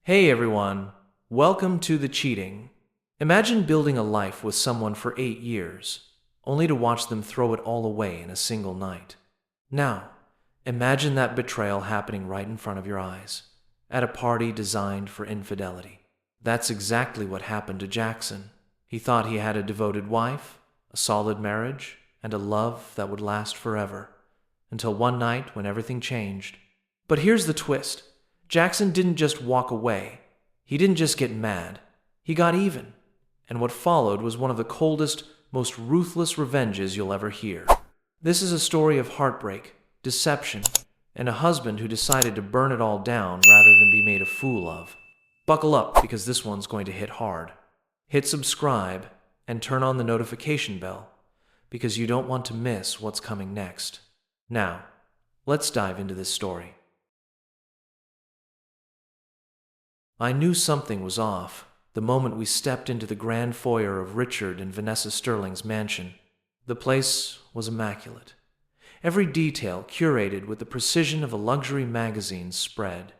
Hey everyone, welcome to The Cheating. Imagine building a life with someone for 8 years, only to watch them throw it all away in a single night. Now, imagine that betrayal happening right in front of your eyes, at a party designed for infidelity. That's exactly what happened to Jackson. He thought he had a devoted wife, a solid marriage, and a love that would last forever, until one night when everything changed. But here's the twist. Jackson didn't just walk away. He didn't just get mad. He got even. And what followed was one of the coldest, most ruthless revenges you'll ever hear. This is a story of heartbreak, deception, and a husband who decided to burn it all down rather than be made a fool of. Buckle up, because this one's going to hit hard. Hit subscribe and turn on the notification bell, because you don't want to miss what's coming next. Now, let's dive into this story. I knew something was off the moment we stepped into the grand foyer of Richard and Vanessa Sterling's mansion. The place was immaculate, every detail curated with the precision of a luxury magazine's spread.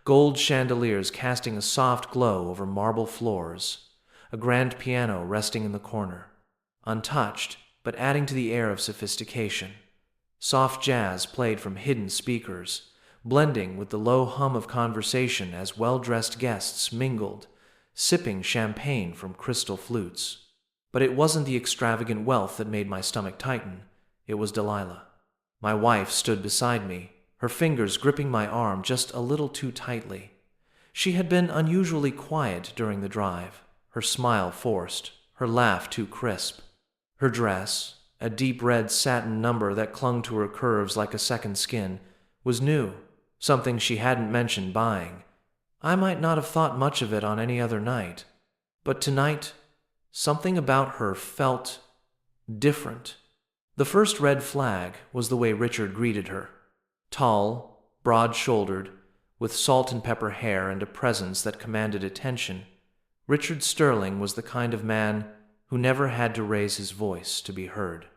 Gold chandeliers casting a soft glow over marble floors, a grand piano resting in the corner, untouched but adding to the air of sophistication. Soft jazz played from hidden speakers, blending with the low hum of conversation as well-dressed guests mingled, sipping champagne from crystal flutes. But it wasn't the extravagant wealth that made my stomach tighten. It was Delilah. My wife stood beside me, her fingers gripping my arm just a little too tightly. She had been unusually quiet during the drive, her smile forced, her laugh too crisp. Her dress, a deep red satin number that clung to her curves like a second skin, was new. Something she hadn't mentioned buying. I might not have thought much of it on any other night, but tonight, something about her felt different. The first red flag was the way Richard greeted her. Tall, broad-shouldered, with salt and pepper hair and a presence that commanded attention, Richard Sterling was the kind of man who never had to raise his voice to be heard.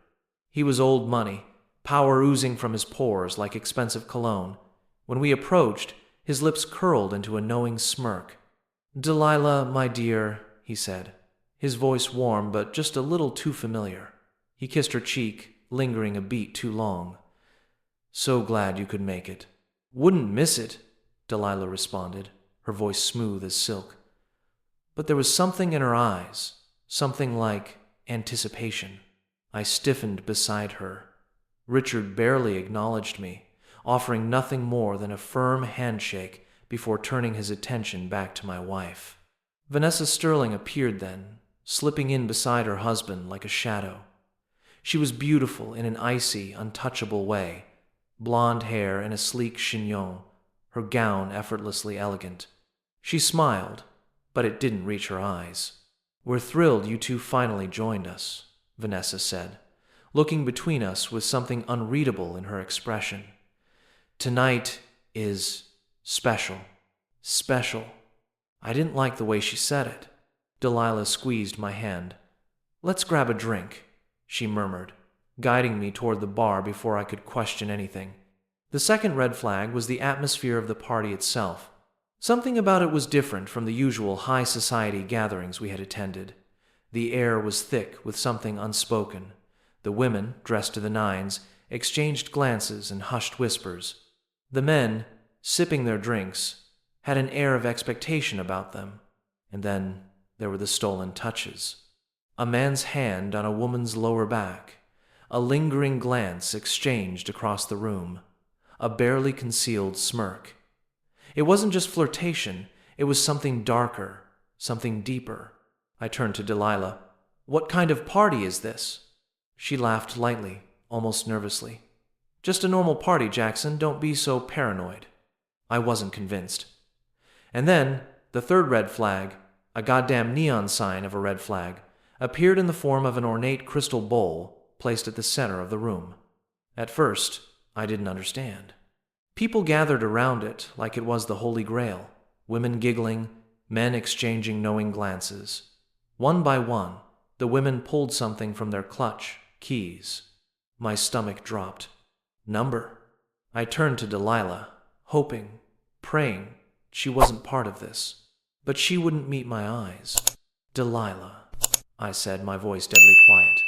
He was old money, power oozing from his pores like expensive cologne. When we approached, his lips curled into a knowing smirk. "Delilah, my dear," he said, his voice warm but just a little too familiar. He kissed her cheek, lingering a beat too long. "So glad you could make it." "Wouldn't miss it," Delilah responded, her voice smooth as silk. But there was something in her eyes, something like anticipation. I stiffened beside her. Richard barely acknowledged me, offering nothing more than a firm handshake before turning his attention back to my wife. Vanessa Sterling appeared then, slipping in beside her husband like a shadow. She was beautiful in an icy, untouchable way, blonde hair in a sleek chignon, her gown effortlessly elegant. She smiled, but it didn't reach her eyes. "We're thrilled you two finally joined us," Vanessa said, looking between us with something unreadable in her expression. "Tonight is special." Special. I didn't like the way she said it. Delilah squeezed my hand. "Let's grab a drink," she murmured, guiding me toward the bar before I could question anything. The second red flag was the atmosphere of the party itself. Something about it was different from the usual high society gatherings we had attended. The air was thick with something unspoken. The women, dressed to the nines, exchanged glances and hushed whispers. The men, sipping their drinks, had an air of expectation about them. And then there were the stolen touches. A man's hand on a woman's lower back, a lingering glance exchanged across the room, a barely concealed smirk. It wasn't just flirtation, it was something darker, something deeper. I turned to Delilah. "What kind of party is this?" She laughed lightly, almost nervously. "Just a normal party, Jackson. Don't be so paranoid." I wasn't convinced. And then, the third red flag, a goddamn neon sign of a red flag, appeared in the form of an ornate crystal bowl placed at the center of the room. At first, I didn't understand. People gathered around it like it was the Holy Grail, women giggling, men exchanging knowing glances. One by one, the women pulled something from their clutch, keys. My stomach dropped. Number. I turned to Delilah, hoping, praying, She wasn't part of this. But she wouldn't meet my eyes. Delilah, I said, my voice deadly quiet.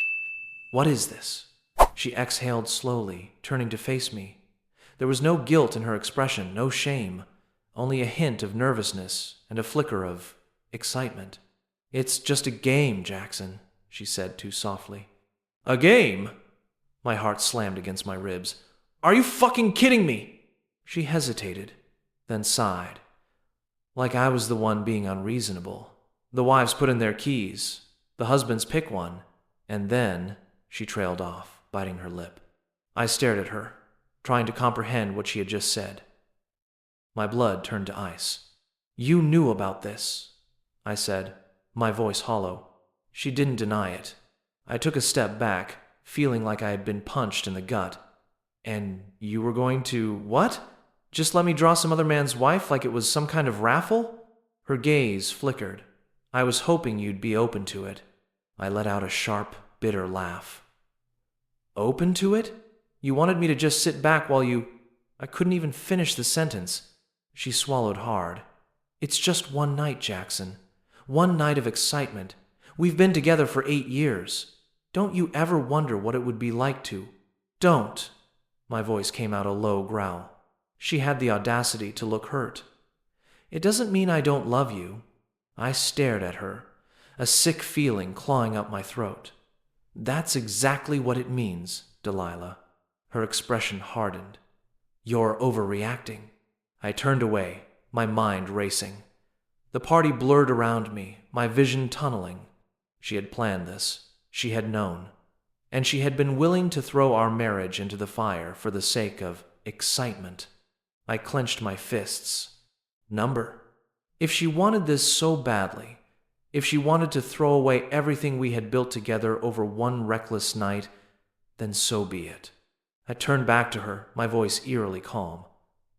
What is this? She exhaled slowly, turning to face me. There was no guilt in her expression, no shame, only a hint of nervousness and a flicker of excitement. It's just a game, Jackson, she said too softly. A game? My heart slammed against my ribs. Are you fucking kidding me? She hesitated, then sighed, like I was the one being unreasonable. The wives put in their keys, the husbands pick one, and then she trailed off, biting her lip. I stared at her, trying to comprehend what she had just said. My blood turned to ice. You knew about this, I said, my voice hollow. She didn't deny it. I took a step back, feeling like I had been punched in the gut. And you were going to, what? Just let me draw some other man's wife like it was some kind of raffle? Her gaze flickered. I was hoping you'd be open to it. I let out a sharp, bitter laugh. Open to it? You wanted me to just sit back while you... I couldn't even finish the sentence. She swallowed hard. It's just one night, Jackson. One night of excitement. We've been together for 8 years. Don't you ever wonder what it would be like to... Don't. My voice came out a low growl. She had the audacity to look hurt. It doesn't mean I don't love you. I stared at her, a sick feeling clawing up my throat. That's exactly what it means, Delilah. Her expression hardened. You're overreacting. I turned away, my mind racing. The party blurred around me, my vision tunneling. She had planned this. She had known. And she had been willing to throw our marriage into the fire for the sake of excitement. I clenched my fists. Number. If she wanted this so badly, if she wanted to throw away everything we had built together over one reckless night, then so be it. I turned back to her, my voice eerily calm.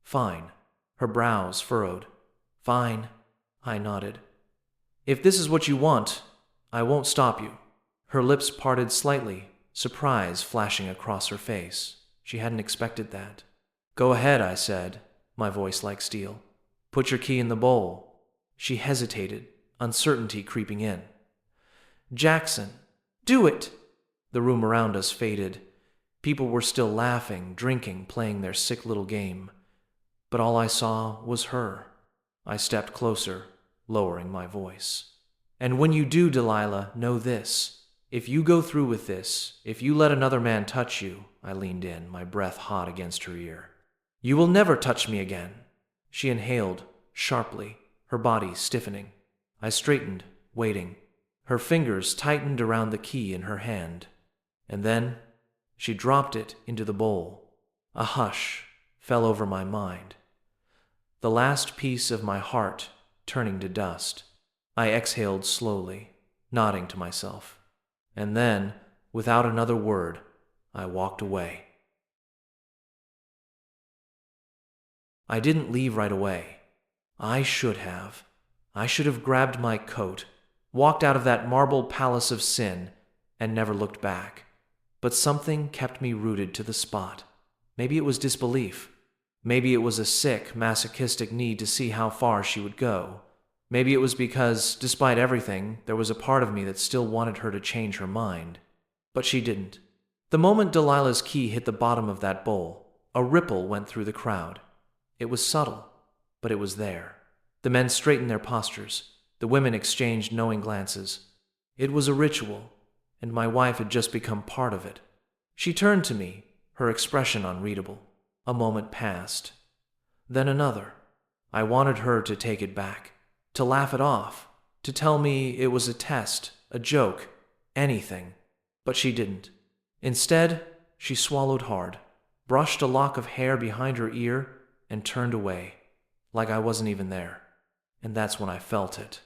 Fine. Her brows furrowed. Fine. I nodded. If this is what you want, I won't stop you. Her lips parted slightly, surprise flashing across her face. She hadn't expected that. Go ahead, I said, my voice like steel. Put your key in the bowl. She hesitated, uncertainty creeping in. Jackson, do it! The room around us faded. People were still laughing, drinking, playing their sick little game. But all I saw was her. I stepped closer, lowering my voice. And when you do, Delilah, know this. If you go through with this, if you let another man touch you, I leaned in, my breath hot against her ear. You will never touch me again. She inhaled, sharply, her body stiffening. I straightened, waiting. Her fingers tightened around the key in her hand. And then she dropped it into the bowl. A hush fell over my mind. The last piece of my heart turning to dust. I exhaled slowly, nodding to myself. And then, without another word, I walked away. I didn't leave right away. I should have. I should have grabbed my coat, walked out of that marble palace of sin, and never looked back. But something kept me rooted to the spot. Maybe it was disbelief. Maybe it was a sick, masochistic need to see how far she would go. Maybe it was because, despite everything, there was a part of me that still wanted her to change her mind. But she didn't. The moment Delilah's key hit the bottom of that bowl, a ripple went through the crowd. It was subtle, but it was there. The men straightened their postures. The women exchanged knowing glances. It was a ritual, and my wife had just become part of it. She turned to me, her expression unreadable. A moment passed. Then another. I wanted her to take it back, to laugh it off, to tell me it was a test, a joke, anything. But she didn't. Instead, she swallowed hard, brushed a lock of hair behind her ear, and turned away, like I wasn't even there. And that's when I felt it.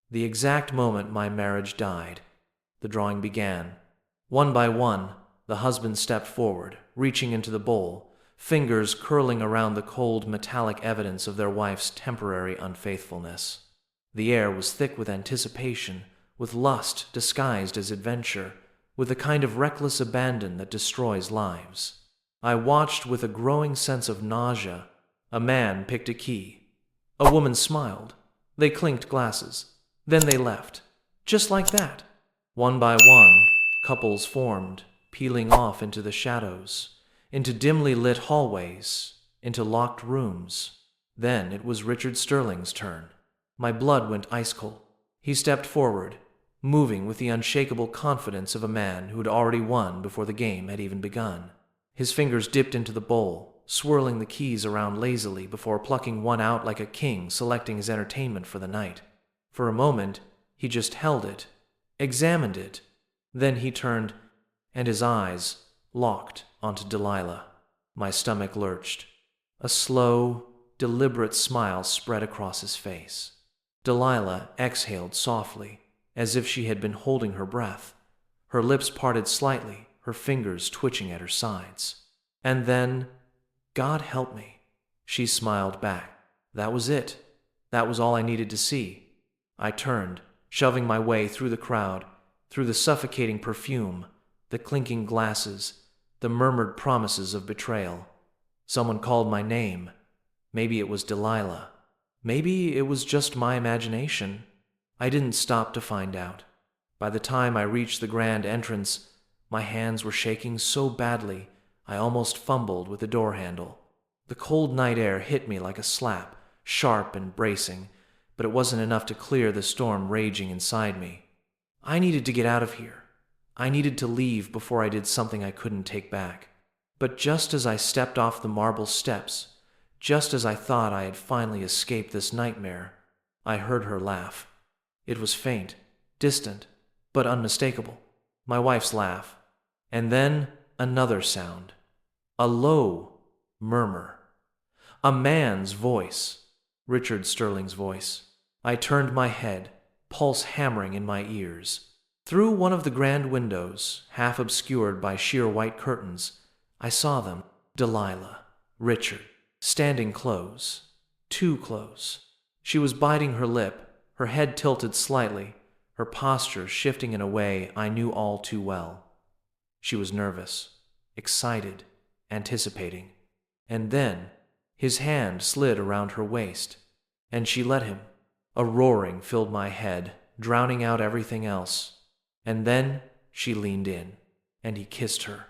The exact moment my marriage died. The drawing began. One by one, the husband stepped forward, reaching into the bowl, fingers curling around the cold, metallic evidence of their wife's temporary unfaithfulness. The air was thick with anticipation, with lust disguised as adventure, with the kind of reckless abandon that destroys lives. I watched with a growing sense of nausea. A man picked a key. A woman smiled. They clinked glasses. Then they left. Just like that. One by one, couples formed, peeling off into the shadows, into dimly lit hallways, into locked rooms. Then it was Richard Sterling's turn. My blood went ice cold. He stepped forward, moving with the unshakable confidence of a man who had already won before the game had even begun. His fingers dipped into the bowl, swirling the keys around lazily before plucking one out like a king selecting his entertainment for the night. For a moment, he just held it, examined it. Then he turned, and his eyes locked onto Delilah. My stomach lurched. A slow, deliberate smile spread across his face. Delilah exhaled softly, as if she had been holding her breath. Her lips parted slightly, her fingers twitching at her sides. And then, God help me, she smiled back. That was it. That was all I needed to see. I turned, shoving my way through the crowd, through the suffocating perfume, the clinking glasses, the murmured promises of betrayal. Someone called my name. Maybe it was Delilah. Maybe it was just my imagination. I didn't stop to find out. By the time I reached the grand entrance, my hands were shaking so badly I almost fumbled with the door handle. The cold night air hit me like a slap, sharp and bracing, but it wasn't enough to clear the storm raging inside me. I needed to get out of here. I needed to leave before I did something I couldn't take back. But just as I stepped off the marble steps, just as I thought I had finally escaped this nightmare, I heard her laugh. It was faint, distant, but unmistakable. My wife's laugh. And then another sound. A low murmur. A man's voice. Richard Sterling's voice. I turned my head, pulse hammering in my ears. Through one of the grand windows, half obscured by sheer white curtains, I saw them. Delilah. Richard. Standing close. Too close. She was biting her lip, her head tilted slightly, her posture shifting in a way I knew all too well. She was nervous, excited, anticipating. And then, his hand slid around her waist, and she let him. A roaring filled my head, drowning out everything else. And then she leaned in, and he kissed her.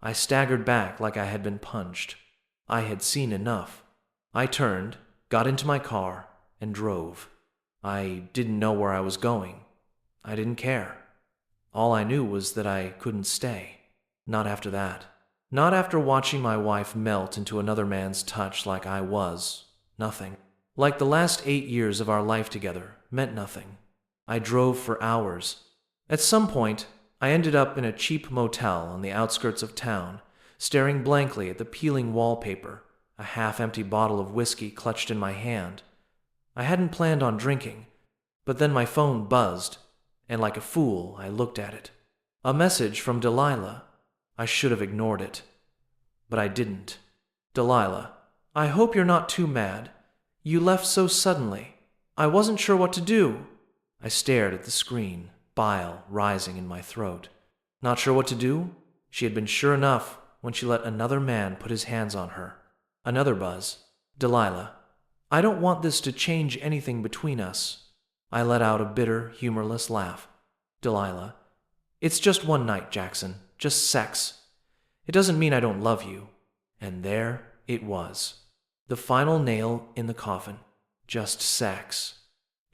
I staggered back like I had been punched. I had seen enough. I turned, got into my car, and drove. I didn't know where I was going. I didn't care. All I knew was that I couldn't stay. Not after that. Not after watching my wife melt into another man's touch like I was. Nothing. Like the last 8 years of our life together meant nothing. I drove for hours. At some point, I ended up in a cheap motel on the outskirts of town, staring blankly at the peeling wallpaper, a half-empty bottle of whiskey clutched in my hand. I hadn't planned on drinking, but then my phone buzzed, and like a fool, I looked at it. A message from Delilah. I should have ignored it, but I didn't. Delilah, I hope you're not too mad. You left so suddenly. I wasn't sure what to do. I stared at the screen, bile rising in my throat. Not sure what to do? She had been sure enough when she let another man put his hands on her. Another buzz. Delilah, I don't want this to change anything between us. I let out a bitter, humorless laugh. Delilah, it's just one night, Jackson. Just sex. It doesn't mean I don't love you. And there it was. The final nail in the coffin. Just sex.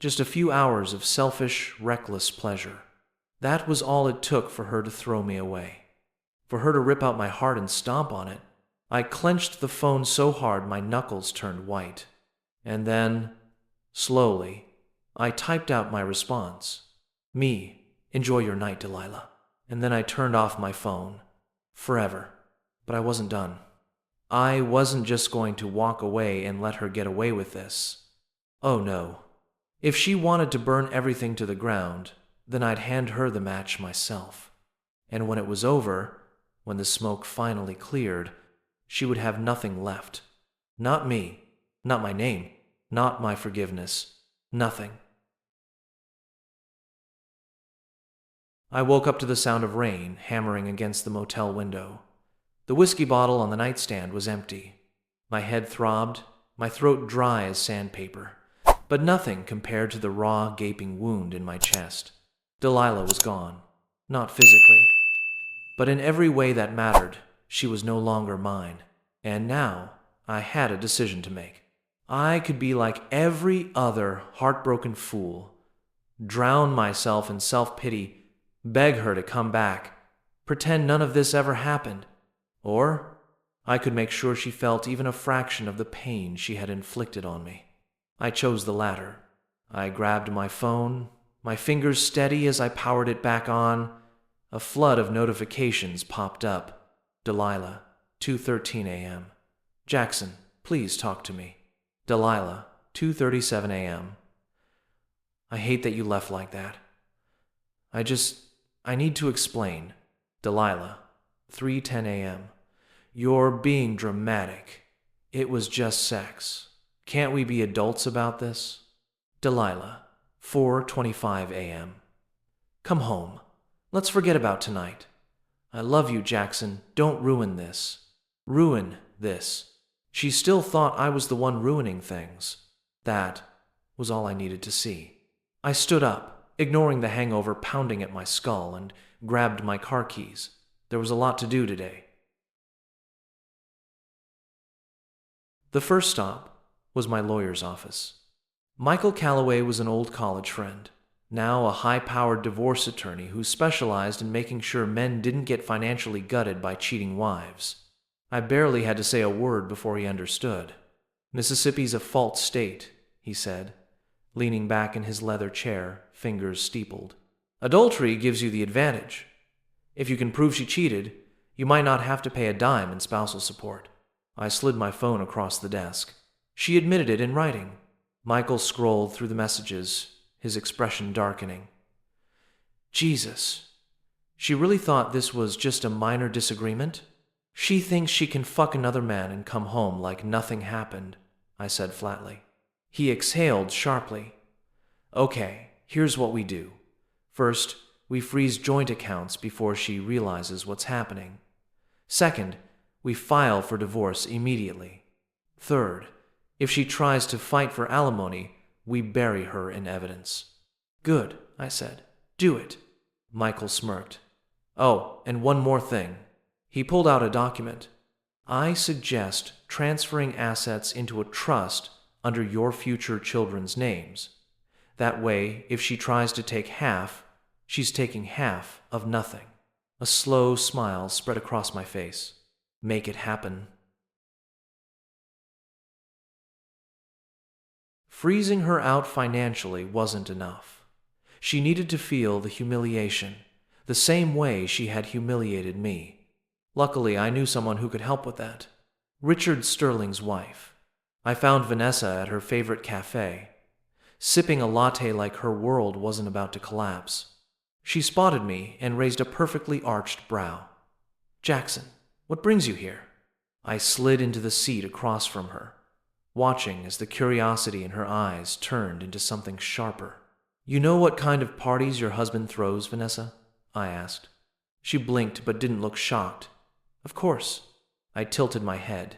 Just a few hours of selfish, reckless pleasure. That was all it took for her to throw me away. For her to rip out my heart and stomp on it. I clenched the phone so hard my knuckles turned white. And then, slowly, I typed out my response. Me, enjoy your night, Delilah. And then I turned off my phone. Forever. But I wasn't done. I wasn't just going to walk away and let her get away with this. Oh no. If she wanted to burn everything to the ground, then I'd hand her the match myself. And when it was over, when the smoke finally cleared, she would have nothing left. Not me. Not my name. Not my forgiveness. Nothing. I woke up to the sound of rain hammering against the motel window. The whiskey bottle on the nightstand was empty. My head throbbed, my throat dry as sandpaper, but nothing compared to the raw, gaping wound in my chest. Delilah was gone. Not physically, but in every way that mattered. She was no longer mine. And now I had a decision to make. I could be like every other heartbroken fool, drown myself in self-pity, beg her to come back, pretend none of this ever happened. Or I could make sure she felt even a fraction of the pain she had inflicted on me. I chose the latter. I grabbed my phone, my fingers steady as I powered it back on. A flood of notifications popped up. Delilah, 2:13 a.m. Jackson, please talk to me. Delilah, 2:37 a.m. I hate that you left like that. I need to explain. Delilah, 3:10 a.m. You're being dramatic. It was just sex. Can't we be adults about this? Delilah, 4:25 a.m. Come home. Let's forget about tonight. I love you, Jackson. Don't ruin this. Ruin this. She still thought I was the one ruining things. That was all I needed to see. I stood up, ignoring the hangover pounding at my skull, and grabbed my car keys. There was a lot to do today. The first stop was my lawyer's office. Michael Calloway was an old college friend, now a high-powered divorce attorney who specialized in making sure men didn't get financially gutted by cheating wives. I barely had to say a word before he understood. Mississippi's a fault state, he said, leaning back in his leather chair, fingers steepled. Adultery gives you the advantage. If you can prove she cheated, you might not have to pay a dime in spousal support. I slid my phone across the desk. She admitted it in writing. Michael scrolled through the messages, his expression darkening. Jesus. She really thought this was just a minor disagreement? She thinks she can fuck another man and come home like nothing happened, I said flatly. He exhaled sharply. Okay, here's what we do. First, we freeze joint accounts before she realizes what's happening. Second, we file for divorce immediately. Third, if she tries to fight for alimony, we bury her in evidence. Good, I said. Do it. Michael smirked. Oh, and one more thing. He pulled out a document. I suggest transferring assets into a trust under your future children's names. That way, if she tries to take half, she's taking half of nothing. A slow smile spread across my face. Make it happen. Freezing her out financially wasn't enough. She needed to feel the humiliation, the same way she had humiliated me. Luckily, I knew someone who could help with that. Richard Sterling's wife. I found Vanessa at her favorite cafe, sipping a latte like her world wasn't about to collapse. She spotted me and raised a perfectly arched brow. Jackson, what brings you here? I slid into the seat across from her, watching as the curiosity in her eyes turned into something sharper. You know what kind of parties your husband throws, Vanessa? I asked. She blinked but didn't look shocked. Of course. I tilted my head.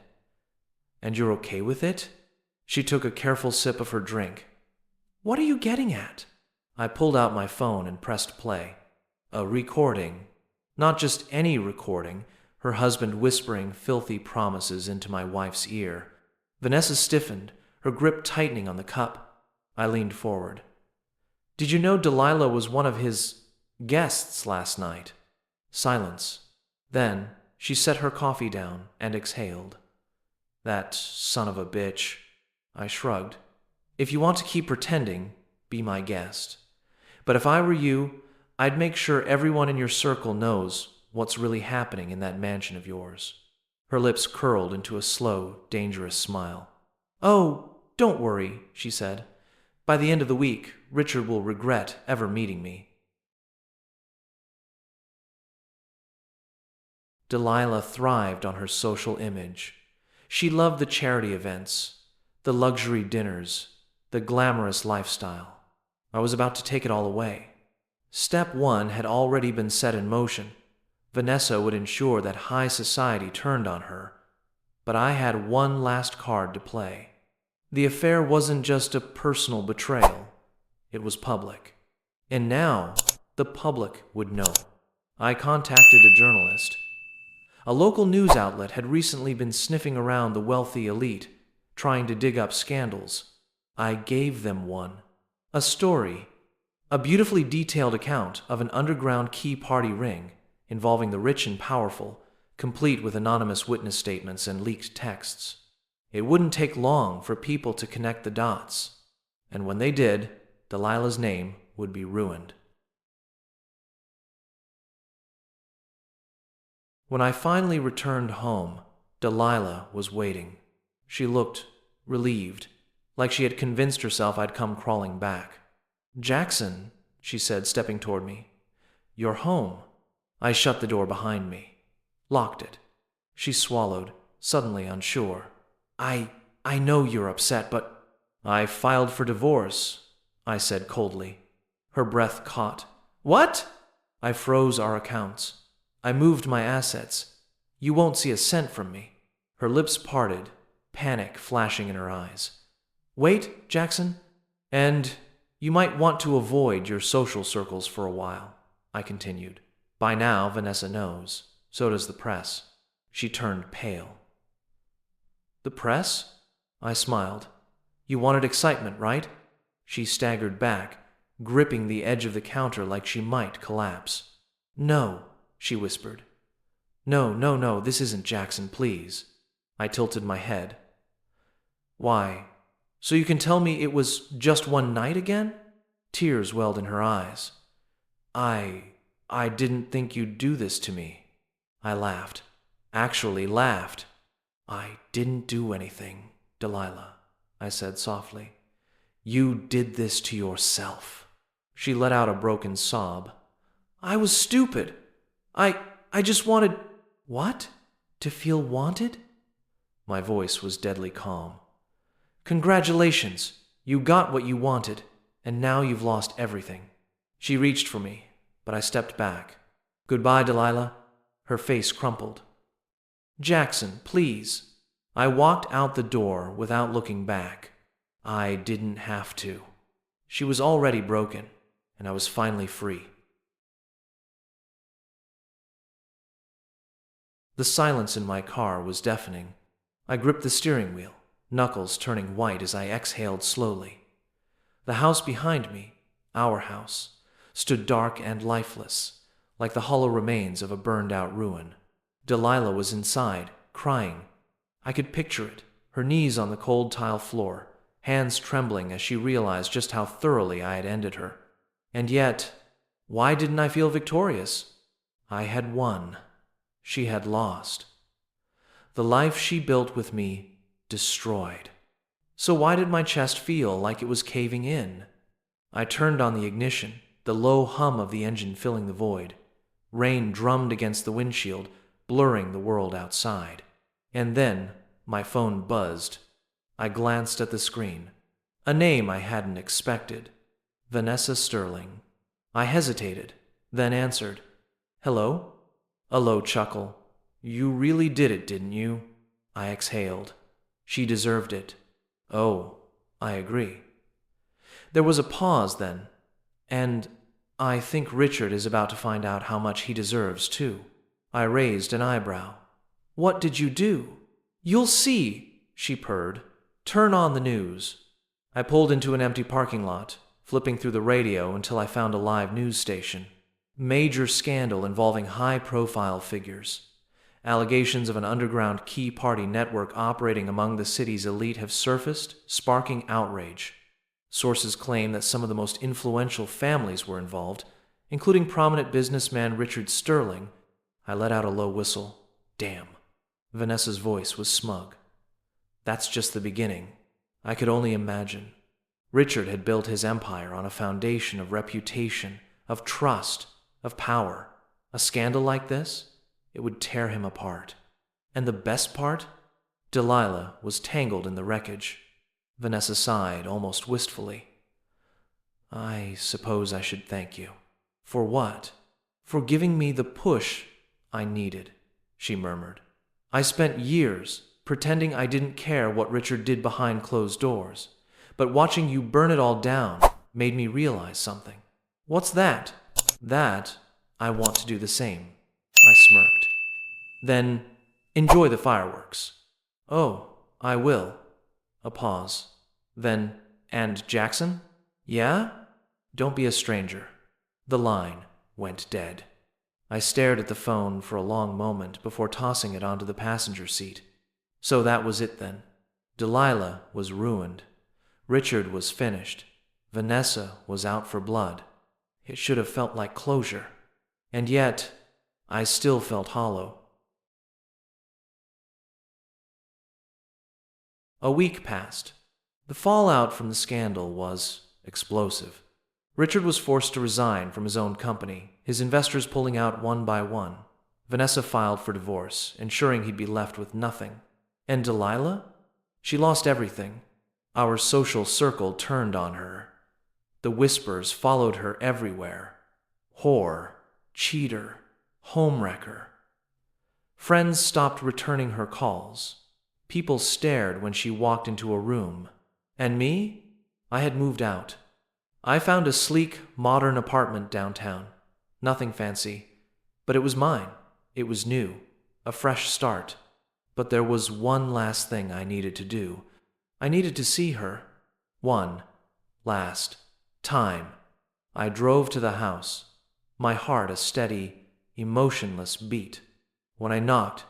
And you're okay with it? She took a careful sip of her drink. What are you getting at? I pulled out my phone and pressed play. A recording. Not just any recording, her husband whispering filthy promises into my wife's ear. Vanessa stiffened, her grip tightening on the cup. I leaned forward. Did you know Delilah was one of his guests last night? Silence. Then she set her coffee down and exhaled. That son of a bitch. I shrugged. If you want to keep pretending, be my guest. But if I were you, I'd make sure everyone in your circle knows what's really happening in that mansion of yours. Her lips curled into a slow, dangerous smile. Oh, don't worry, she said. By the end of the week, Richard will regret ever meeting me. Delilah thrived on her social image. She loved the charity events, the luxury dinners, the glamorous lifestyle. I was about to take it all away. Step one had already been set in motion. Vanessa would ensure that high society turned on her, but I had one last card to play. The affair wasn't just a personal betrayal, it was public. And now, the public would know. I contacted a journalist. A local news outlet had recently been sniffing around the wealthy elite, trying to dig up scandals. I gave them one. A story. A beautifully detailed account of an underground key party ring involving the rich and powerful, complete with anonymous witness statements and leaked texts. It wouldn't take long for people to connect the dots, and when they did, Delilah's name would be ruined. When I finally returned home, Delilah was waiting. She looked relieved, like she had convinced herself I'd come crawling back. "Jackson," she said, stepping toward me. "You're home." I shut the door behind me, locked it. She swallowed, suddenly unsure. I know you're upset, but I filed for divorce," I said coldly. Her breath caught. "What?" I froze our accounts. I moved my assets. "You won't see a cent from me." Her lips parted, panic flashing in her eyes. "Wait, Jackson, and you might want to avoid your social circles for a while," I continued. "By now, Vanessa knows. So does the press." She turned pale. "The press?" I smiled. "You wanted excitement, right?" She staggered back, gripping the edge of the counter like she might collapse. "No," she whispered. No, this isn't Jackson, please." I tilted my head. "Why? So you can tell me it was just one night again?" Tears welled in her eyes. I didn't think you'd do this to me." I laughed. Actually laughed. "I didn't do anything, Delilah," I said softly. "You did this to yourself." She let out a broken sob. "I was stupid. I just wanted—" "What? To feel wanted?" My voice was deadly calm. "Congratulations. You got what you wanted, and now you've lost everything." She reached for me, but I stepped back. "Goodbye, Delilah." Her face crumpled. "Jackson, please." I walked out the door without looking back. I didn't have to. She was already broken, and I was finally free. The silence in my car was deafening. I gripped the steering wheel, knuckles turning white as I exhaled slowly. The house behind me, our house, stood dark and lifeless, like the hollow remains of a burned-out ruin. Delilah was inside, crying. I could picture it, her knees on the cold tile floor, hands trembling as she realized just how thoroughly I had ended her. And yet, why didn't I feel victorious? I had won. She had lost. The life she built with me, destroyed. So why did my chest feel like it was caving in? I turned on the ignition, the low hum of the engine filling the void. Rain drummed against the windshield, blurring the world outside. And then my phone buzzed. I glanced at the screen. A name I hadn't expected. Vanessa Sterling. I hesitated, then answered. "Hello?" A low chuckle. "You really did it, didn't you?" I exhaled. She deserved it. "Oh, I agree." There was a pause then, and I think Richard is about to find out how much he deserves, too. I raised an eyebrow. "What did you do?" "You'll see," she purred. "Turn on the news." I pulled into an empty parking lot, flipping through the radio until I found a live news station. Major scandal involving high-profile figures. Allegations of an underground key party network operating among the city's elite have surfaced, sparking outrage. Sources claim that some of the most influential families were involved, including prominent businessman Richard Sterling. I let out a low whistle. Damn. Vanessa's voice was smug. That's just the beginning. I could only imagine. Richard had built his empire on a foundation of reputation, of trust, of power. A scandal like this? It would tear him apart. And the best part? Delilah was tangled in the wreckage. Vanessa sighed, almost wistfully. "I suppose I should thank you." "For what?" "For giving me the push I needed," she murmured. "I spent years pretending I didn't care what Richard did behind closed doors. But watching you burn it all down made me realize something. What's that? That I want to do the same. I smirked. Then enjoy the fireworks. Oh, I will. A pause. Then, and Jackson? Yeah? Don't be a stranger. The line went dead. I stared at the phone for a long moment before tossing it onto the passenger seat. So that was it then. Delilah was ruined. Richard was finished. Vanessa was out for blood. It should have felt like closure. And yet, I still felt hollow. A week passed. The fallout from the scandal was explosive. Richard was forced to resign from his own company, his investors pulling out one by one. Vanessa filed for divorce, ensuring he'd be left with nothing. And Delilah? She lost everything. Our social circle turned on her. The whispers followed her everywhere. Whore, cheater, homewrecker. Friends stopped returning her calls. People stared when she walked into a room. And me? I had moved out. I found a sleek, modern apartment downtown. Nothing fancy, but it was mine. It was new, a fresh start. But there was one last thing I needed to do. I needed to see her. One last time. I drove to the house, my heart a steady, emotionless beat. When I knocked,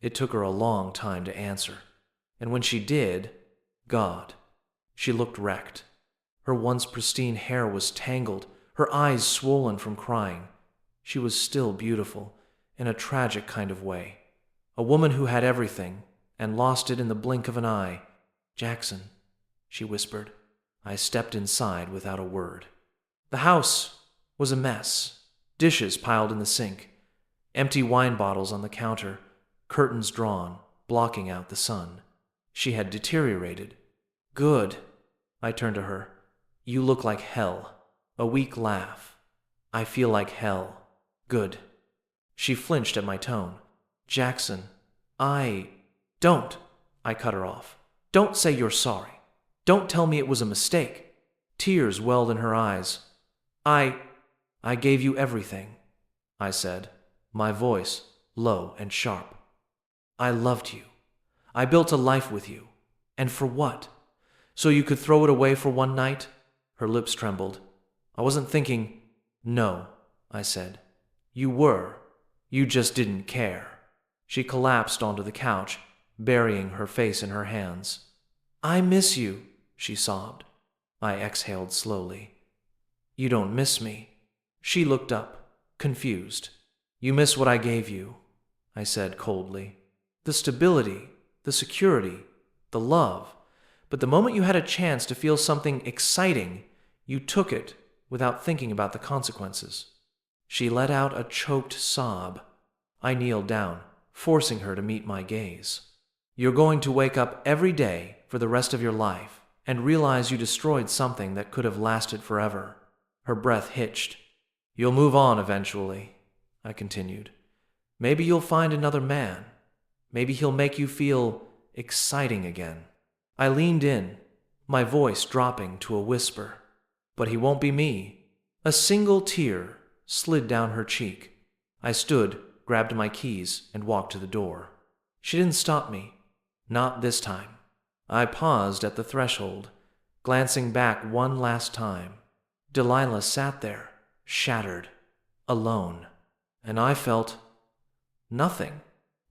it took her a long time to answer. And when she did, God, she looked wrecked. Her once pristine hair was tangled, her eyes swollen from crying. She was still beautiful, in a tragic kind of way. A woman who had everything, and lost it in the blink of an eye. Jackson, she whispered. I stepped inside without a word. The house was a mess. Dishes piled in the sink, empty wine bottles on the counter, curtains drawn, blocking out the sun. She had deteriorated. Good. I turned to her. You look like hell. A weak laugh. I feel like hell. Good. She flinched at my tone. Jackson, Don't. I cut her off. Don't say you're sorry. Don't tell me it was a mistake. Tears welled in her eyes. I gave you everything, I said, my voice low and sharp. I loved you. I built a life with you. And for what? So you could throw it away for one night? Her lips trembled. I wasn't thinking. No, I said. You were. You just didn't care. She collapsed onto the couch, burying her face in her hands. I miss you, she sobbed. I exhaled slowly. You don't miss me. She looked up, confused. You miss what I gave you, I said coldly. The stability, the security, the love. But the moment you had a chance to feel something exciting, you took it without thinking about the consequences. She let out a choked sob. I kneeled down, forcing her to meet my gaze. You're going to wake up every day for the rest of your life and realize you destroyed something that could have lasted forever. Her breath hitched. You'll move on eventually, I continued. Maybe you'll find another man. Maybe he'll make you feel exciting again. I leaned in, my voice dropping to a whisper. But he won't be me. A single tear slid down her cheek. I stood, grabbed my keys, and walked to the door. She didn't stop me. Not this time. I paused at the threshold, glancing back one last time. Delilah sat there, shattered, alone, and I felt nothing.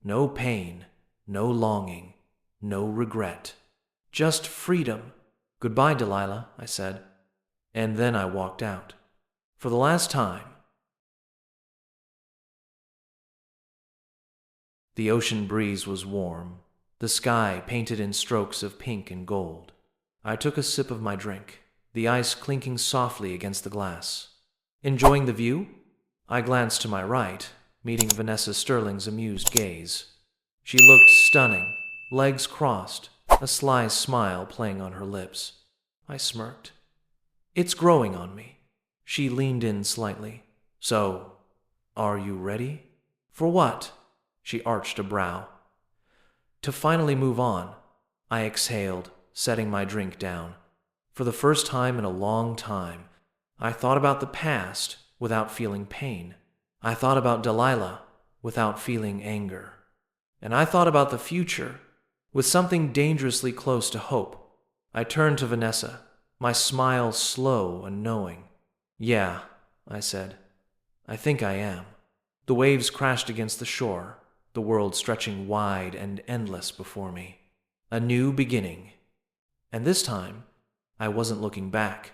No pain, no longing, no regret. Just freedom. Goodbye, Delilah, I said. And then I walked out. For the last time. The ocean breeze was warm, the sky painted in strokes of pink and gold. I took a sip of my drink, the ice clinking softly against the glass. Enjoying the view? I glanced to my right, meeting Vanessa Sterling's amused gaze. She looked stunning, legs crossed, a sly smile playing on her lips. I smirked. It's growing on me. She leaned in slightly. So, are you ready? For what? She arched a brow. To finally move on, I exhaled, setting my drink down. For the first time in a long time, I thought about the past without feeling pain. I thought about Delilah without feeling anger. And I thought about the future with something dangerously close to hope. I turned to Vanessa, my smile slow and knowing. "Yeah," I said. "I think I am." The waves crashed against the shore, the world stretching wide and endless before me. A new beginning. And this time, I wasn't looking back.